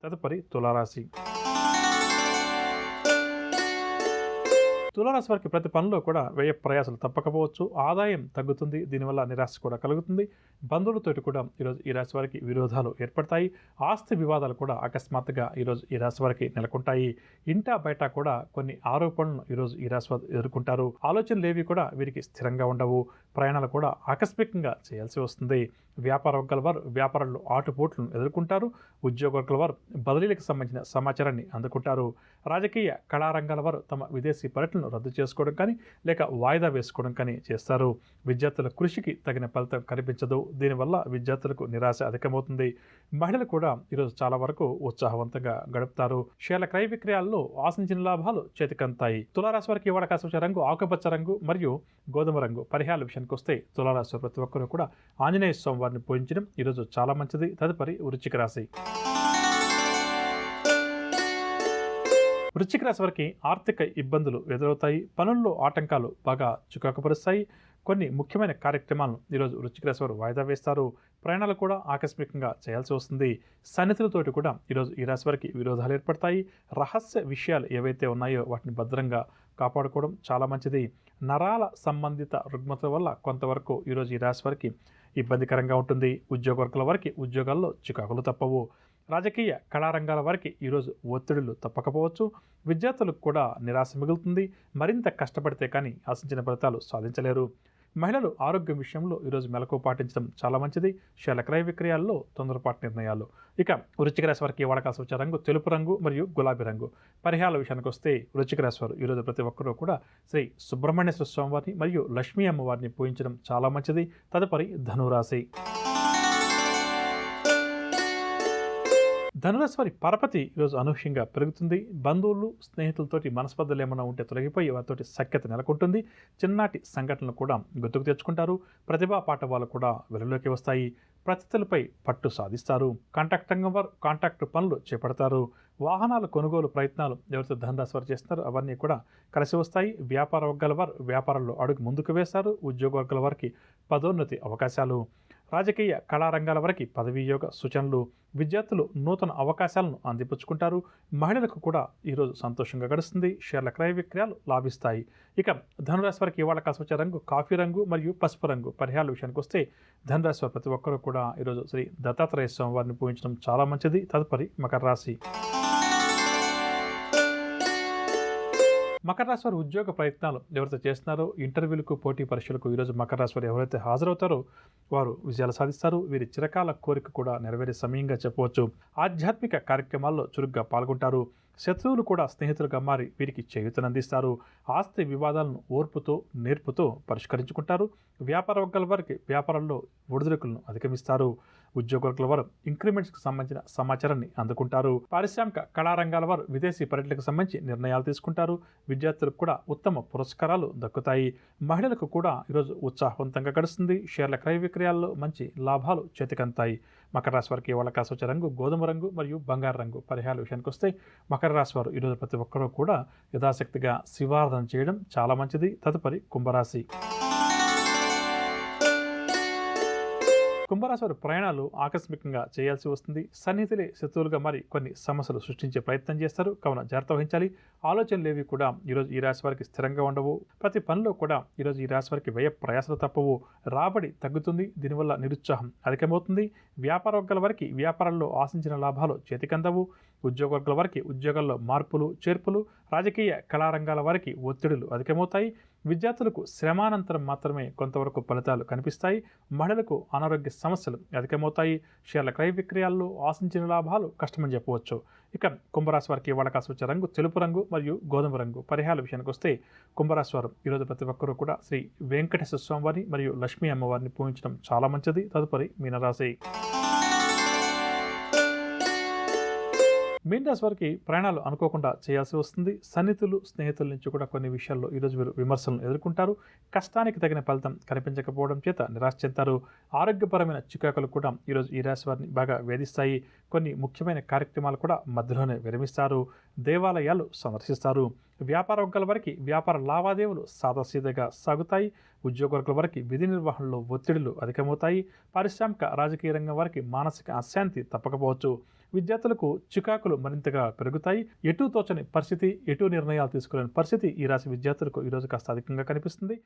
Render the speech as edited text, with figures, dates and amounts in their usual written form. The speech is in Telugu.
తదుపరి తులారాశి. తులారాశి వారికి ప్రతి పనిలో కూడా వ్యయ ప్రయాసాలు తప్పకపోవచ్చు. ఆదాయం తగ్గుతుంది. దీనివల్ల నిరాశ కూడా కలుగుతుంది. బంధువులతోటి కూడా ఈరోజు ఈ రాశి వారికి విరోధాలు ఏర్పడతాయి. ఆస్తి వివాదాలు కూడా అకస్మాత్తుగా ఈరోజు ఈ రాశి వారికి నెలకొంటాయి. ఇంటా బయట కూడా కొన్ని ఆరోపణలను ఈరోజు ఈ రాశి వారు ఎదుర్కొంటారు. ఆలోచనలు ఏవి కూడా వీరికి స్థిరంగా ఉండవు. ప్రయాణాలు కూడా ఆకస్మికంగా చేయాల్సి వస్తుంది. వ్యాపార వర్గాల వారు వ్యాపారంలో ఆటుపోట్లను ఎదుర్కొంటారు. ఉద్యోగ వర్గాల వారు బదిలీలకు సంబంధించిన సమాచారాన్ని అందుకుంటారు. రాజకీయ కళారంగాల వారు తమ విదేశీ పర్యటనలు రద్దు చేసుకోవడం కానీ లేక వాయిదా వేసుకోవడం కానీ చేస్తారు. విద్యార్థుల కృషికి తగిన ఫలితం కనిపించదు. దీనివల్ల విద్యార్థులకు నిరాశ అధికమవుతుంది. మహిళలు కూడా ఈరోజు చాలా వరకు ఉత్సాహవంతంగా గడుపుతారు. షేర్ల క్రయ విక్రయాల్లో ఆశించిన లాభాలు చేతికంతాయి. తులారాశి వారికి ఇవాళ కాస్త రంగు ఆకుపచ్చ రంగు మరియు గోధుమ రంగు. పరిహారాల విషయానికి వస్తే తులారాశి ప్రతి ఒక్కరూ కూడా ఆంజనేయ స్వామి వారిని పూజించడం ఈరోజు చాలా మంచిది. తదుపరి వృశ్చిక రాశి. వృశ్చిక రాశి వారికి ఆర్థిక ఇబ్బందులు ఎదురవుతాయి. పనుల్లో ఆటంకాలు బాగా చికాకుపరుస్తాయి. కొన్ని ముఖ్యమైన కార్యక్రమాలను ఈరోజు వృశ్చిక రాశి వారు వాయిదా వేస్తారు. ప్రయాణాలు కూడా ఆకస్మికంగా చేయాల్సి వస్తుంది. సన్నిహితులతోటి కూడా ఈరోజు ఈ రాశి వారికి విరోధాలు ఏర్పడతాయి. రహస్య విషయాలు ఏవైతే ఉన్నాయో వాటిని భద్రంగా కాపాడుకోవడం చాలా మంచిది. నరాల సంబంధిత రుగ్మతల వల్ల కొంతవరకు ఈరోజు ఈ రాశి వారికి ఇబ్బందికరంగా ఉంటుంది. ఉద్యోగ వర్గాల వారికి ఉద్యోగాల్లో చికాకులు తప్పవు. రాజకీయ కళారంగాల వారికి ఈరోజు ఒత్తిడులు తప్పకపోవచ్చు. విద్యార్థులకు కూడా నిరాశ మిగులుతుంది. మరింత కష్టపడితే కానీ ఆశించిన ఫలితాలు సాధించలేరు. మహిళలు ఆరోగ్యం విషయంలో ఈరోజు మెలకు పాటించడం చాలా మంచిది. షేర్ల క్రయ విక్రయాల్లో తొందరపాటు నిర్ణయాలు. ఇక వృశ్చిక రాశి వారికి వాడకాల్సి వచ్చే రంగు తెలుపు రంగు మరియు గులాబీ రంగు. పరిహారాల విషయానికి వస్తే వృశ్చిక రాశి వారు ఈరోజు ప్రతి ఒక్కరూ కూడా శ్రీ సుబ్రహ్మణ్యేశ్వర స్వామి వారిని మరియు లక్ష్మీ అమ్మవారిని పూజించడం చాలా మంచిది. తదుపరి ధనురాశి. ధనురాశి వారి పరపతి ఈరోజు అనూహ్యంగా పెరుగుతుంది. బంధువులు స్నేహితులతోటి మనస్పర్ధలు ఏమైనా ఉంటే తొలగిపోయి వారితోటి సఖ్యత నెలకొంటుంది. చిన్ననాటి సంఘటనలు కూడా గుర్తుకు తెచ్చుకుంటారు. ప్రతిభా పాఠవాలు కూడా వెలుగులోకి వస్తాయి. ప్రతిథులపై పట్టు సాధిస్తారు. కాంట్రాక్ట్ రంగం వారు కాంట్రాక్ట్ పనులు చేపడతారు. వాహనాల కొనుగోలు ప్రయత్నాలు ఎవరితో ధనురాశి వారు చేస్తున్నారో అవన్నీ కూడా కలిసి వస్తాయి. వ్యాపార వర్గాల వారు వ్యాపారంలో అడుగు ముందుకు వేస్తారు. ఉద్యోగ వర్గాల వారికి పదోన్నతి అవకాశాలు. రాజకీయ కళారంగాల వరకు పదవీయోగ సూచనలు. విద్యార్థులు నూతన అవకాశాలను అందిపుచ్చుకుంటారు. మహిళలకు కూడా ఈరోజు సంతోషంగా గడుస్తుంది. షేర్ల క్రయ విక్రయాలు లాభిస్తాయి. ఇక ధనురాశి వారికి ఇవాళ కాస్త వచ్చే రంగు కాఫీ రంగు మరియు పసుపు రంగు. పరిహారాల విషయానికి వస్తే ధనురాశి వారు ప్రతి ఒక్కరూ కూడా ఈరోజు శ్రీ దత్తాత్రేయ స్వామి వారిని పూజించడం చాలా మంచిది. తదుపరి మకర రాశి. మకర రాశి వారు ఉద్యోగ ప్రయత్నాలు ఎవరైతే చేస్తున్నారో ఇంటర్వ్యూలకు పోటీ పరీక్షలకు ఈరోజు మకర రాశి వారు ఎవరైతే హాజరవుతారో వారు విజయాలు సాధిస్తారు. వీరి చిరకాల కోరిక కూడా నెరవేరే సమయంగా చెప్పవచ్చు. ఆధ్యాత్మిక కార్యక్రమాల్లో చురుగ్గా పాల్గొంటారు. శత్రువులు కూడా స్నేహితులుగా మారి వీరికి చేయూతనందిస్తారు. ఆస్తి వివాదాలను ఓర్పుతో నేర్పుతో పరిష్కరించుకుంటారు. వ్యాపార వర్గాల వారికి వ్యాపారంలో ఒడిదుడుకులను అధిగమిస్తారు. ఉద్యోగ వర్గాల వారు ఇంక్రిమెంట్స్కి సంబంధించిన సమాచారాన్ని అందుకుంటారు. పారిశ్రామిక కళారంగాల వారు విదేశీ పర్యటనకు సంబంధించి నిర్ణయాలు తీసుకుంటారు. విద్యార్థులకు కూడా ఉత్తమ పురస్కారాలు దక్కుతాయి. మహిళలకు కూడా ఈరోజు ఉత్సాహవంతంగా గడుస్తుంది. షేర్ల క్రయ విక్రయాల్లో మంచి లాభాలు చేతికంతాయి. మకర రాశి వారికి ఇవాళ కాస్త వచ్చే రంగు గోధుమ రంగు మరియు బంగారు రంగు. పరిహారాల విషయానికి వస్తే మకర రాశి వారు ఈరోజు ప్రతి ఒక్కరూ కూడా యథాశక్తిగా శివారాధన చేయడం చాలా మంచిది. తదుపరి కుంభరాశి. కుంభరాశి వారి ప్రయాణాలు ఆకస్మికంగా చేయాల్సి వస్తుంది. సన్నిహితులే శత్రువులుగా మరి కొన్ని సమస్యలు సృష్టించే ప్రయత్నం చేస్తారు. కావున జాగ్రత్త వహించాలి. ఆలోచనలు ఏవి కూడా ఈరోజు ఈ రాశి వారికి స్థిరంగా ఉండవు. ప్రతి పనిలో కూడా ఈరోజు ఈ రాశి వారికి వ్యయ ప్రయాసాలు తప్పవు. రాబడి తగ్గుతుంది. దీనివల్ల నిరుత్సాహం అధికమవుతుంది. వ్యాపార వర్గాల వారికి వ్యాపారంలో ఆశించిన లాభాలు చేతికందవు. ఉద్యోగ వర్గాల వారికి ఉద్యోగాల్లో మార్పులు చేర్పులు. రాజకీయ కళారంగాల వారికి ఒత్తిడులు అధికమవుతాయి. విద్యార్థులకు శ్రమానంతరం మాత్రమే కొంతవరకు ఫలితాలు కనిపిస్తాయి. మహిళలకు అనారోగ్య సమస్యలు అధికమవుతాయి. షేర్ల క్రయ విక్రయాల్లో ఆశించిన లాభాలు కష్టమని చెప్పవచ్చు. ఇక కుంభరాశి వారికి ఇవాళ కాస్త వచ్చే రంగు తెలుపు రంగు మరియు గోధుమ రంగు. పరిహారాల విషయానికి వస్తే కుంభరాశి వారు ఈరోజు ప్రతి ఒక్కరూ కూడా శ్రీ వెంకటేశ్వర స్వామి వారిని మరియు లక్ష్మీ అమ్మవారిని పూజించడం చాలా మంచిది. తదుపరి మీనరాశి. మీనరాశి వారికి ప్రయాణాలు అనుకోకుండా చేయాల్సి వస్తుంది. సన్నిహితులు స్నేహితుల నుంచి కూడా కొన్ని విషయాల్లో ఈరోజు వీరు విమర్శలను ఎదుర్కొంటారు. కష్టానికి తగిన ఫలితం కనిపించకపోవడం చేత నిరాశ చెందుతారు. ఆరోగ్యపరమైన చికాకులు కూడా ఈరోజు ఈ రాశి వారిని బాగా వేధిస్తాయి. కొన్ని ముఖ్యమైన కార్యక్రమాలు కూడా మధ్యలోనే విరమిస్తారు. దేవాలయాలు సందర్శిస్తారు. వ్యాపార వర్గాల వారికి వ్యాపార లావాదేవీలు సాదాసీదాగా సాగుతాయి. ఉద్యోగ వర్గాల వారికి విధి నిర్వహణలో ఒత్తిడులు అధికమవుతాయి. పారిశ్రామిక రాజకీయ రంగం వారికి మానసిక అశాంతి తప్పకపోవచ్చు. విద్యార్థులకు చికాకులు మరింతగా పెరుగుతాయి. ఎటూ తోచని పరిస్థితి, ఎటూ నిర్ణయాలు తీసుకోలేని పరిస్థితి ఈ రాశి విద్యార్థులకు ఈరోజు కాస్త అధికంగా కనిపిస్తుంది.